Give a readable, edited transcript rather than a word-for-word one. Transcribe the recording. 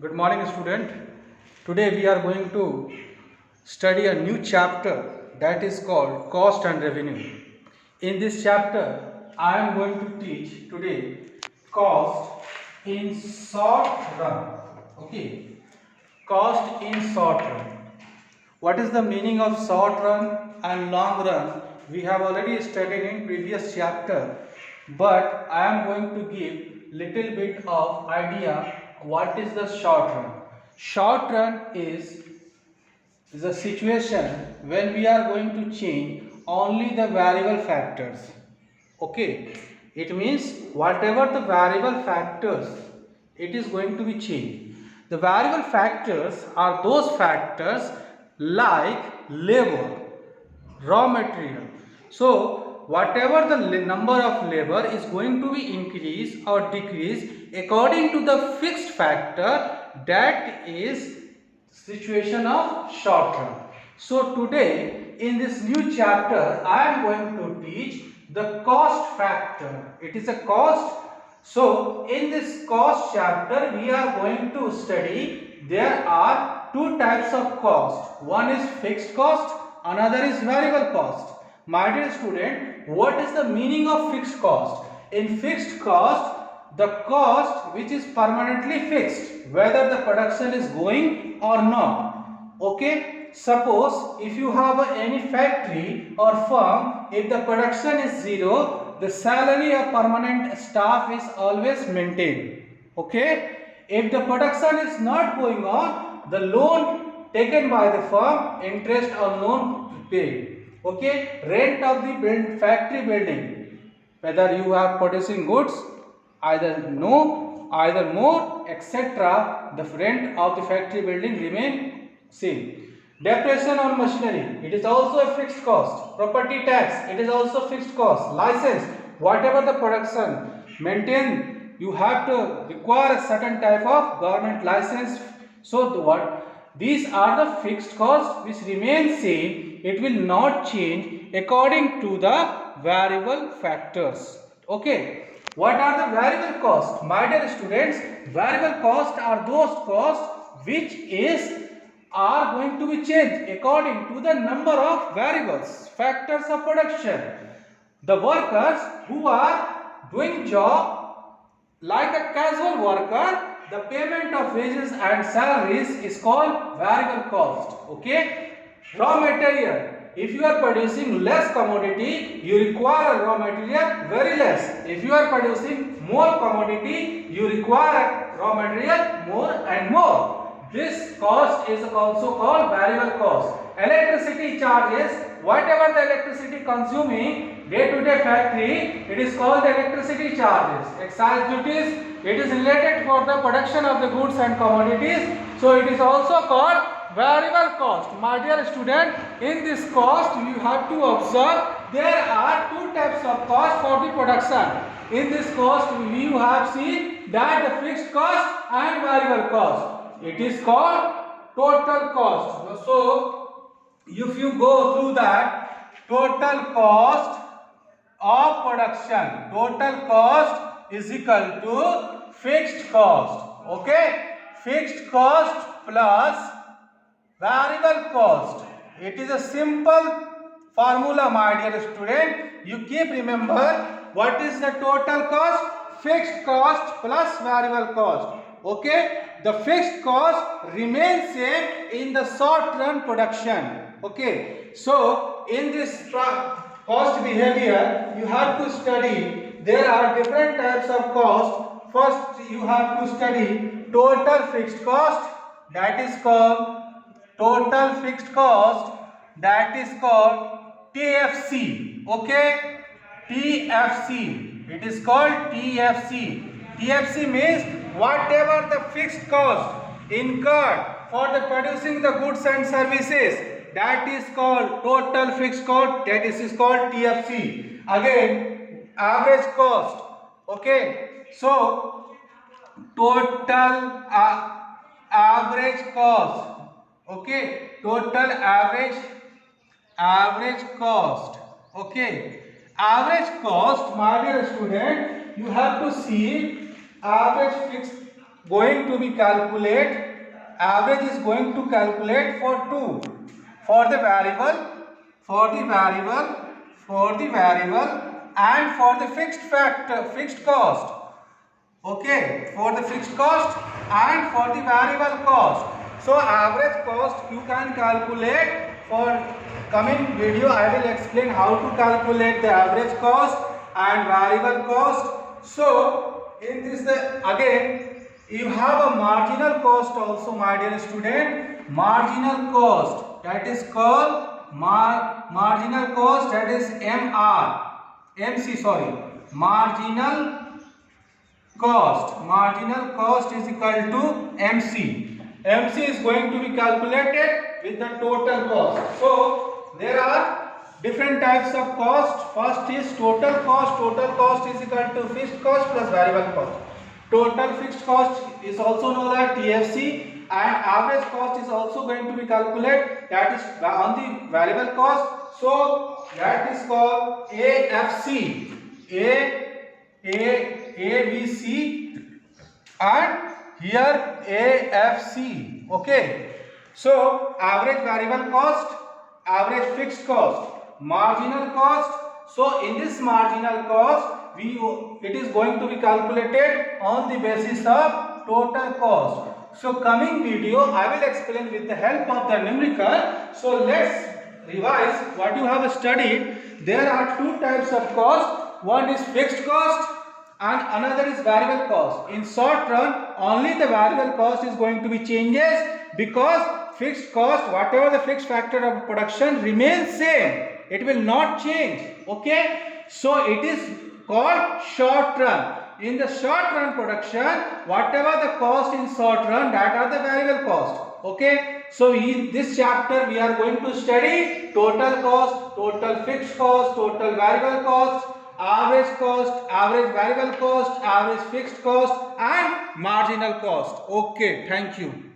Good morning, student. Today we are going to study a new chapter that is called Cost and Revenue. In this chapter, I am going to teach today cost in short run. Okay, cost in short run. What is the meaning of short run and long run? We have already studied in previous chapter, but I am going to give little bit of idea what is the short run. Short run is a situation when we are going to change only the variable factors. Okay, it means whatever the variable factors, it is going to be changed. The variable factors are those factors like labor, raw material. So whatever the number of labor is going to be increased or decreased according to the fixed factor, that is situation of short run. So today in this new chapter I am going to teach the cost factor. It is a cost. So in this cost chapter we are going to study there are two types of cost. One is fixed cost, another is variable cost. My dear student, what is the meaning of fixed cost? In fixed cost, the cost which is permanently fixed, whether the production is going or not. Okay, suppose if you have any factory or firm, if the production is zero, the salary of permanent staff is always maintained. Okay, if the production is not going on, the loan taken by the firm, interest on loan paid. Okay, rent of the factory building, whether you are producing goods, either no, either more, etc., the rent of the factory building remain same. Depreciation on machinery, it is also a fixed cost. Property tax, it is also fixed cost. License, whatever the production maintain, you have to require a certain type of government license. So these are the fixed costs which remain same. It will not change according to the variable factors. Okay. What are the variable costs? My dear students, variable costs are those costs which are going to be changed according to the number of variables, factors of production. The workers who are doing job like a casual worker, the payment of wages and salaries is called variable cost. Okay? Raw material. If you are producing less commodity, you require raw material very less. If you are producing more commodity, you require raw material more and more. This cost is also called variable cost. Electricity charges, whatever the electricity consuming day-to-day factory, it is called electricity charges. Excise duties, it is related for the production of the goods and commodities, so it is also called variable cost. My dear student, in this cost you have to observe there are two types of cost for the production. In this cost you have seen that the fixed cost and variable cost. It is called total cost. So if you go through that, total cost of production, total cost is equal to fixed cost. Okay, fixed cost plus variable cost. It is a simple formula, my dear student. You keep remember what is the total cost? Fixed cost plus variable cost. Okay, the fixed cost remains same in the short run production. Okay, so in this cost behavior you have to study there are different types of cost. First you have to study total fixed cost, that is called total fixed cost, that is called TFC. Okay, TFC, it is called TFC. TFC means whatever the fixed cost incurred for the producing the goods and services, that is called total fixed cost, that is called TFC. Again, average cost. Okay, so total average cost. Okay, total average cost. Okay, average cost, my dear student, you have to see average fixed going to be calculate, average is going to calculate for two, for the variable, and for the fixed cost. Okay, for the fixed cost and for the variable cost. So average cost you can calculate. For coming video I will explain how to calculate the average cost and variable cost. So in this again you have a marginal cost also, my dear student. Marginal cost, that is called marginal cost, that is marginal cost is equal to MC. MC is going to be calculated with the total cost. So there are different types of cost. First is total cost. Total cost is equal to fixed cost plus variable cost. Total fixed cost is also known as TFC, and average cost is also going to be calculated, that is on the variable cost. So that is called AFC, ABC, and here AFC. Okay, so average variable cost, average fixed cost, marginal cost. So in this marginal cost it is going to be calculated on the basis of total cost. So coming video I will explain with the help of the numerical. So let's revise what you have studied. There are two types of cost. One is fixed cost and another is variable cost. In short run, only the variable cost is going to be changes, because fixed cost, whatever the fixed factor of production remains same. It will not change. Okay. So it is called short run. In the short run production, whatever the cost in short run, that are the variable cost. Okay. So in this chapter we are going to study total cost, total fixed cost, total variable cost, average cost, average variable cost, average fixed cost, and marginal cost. Okay, thank you.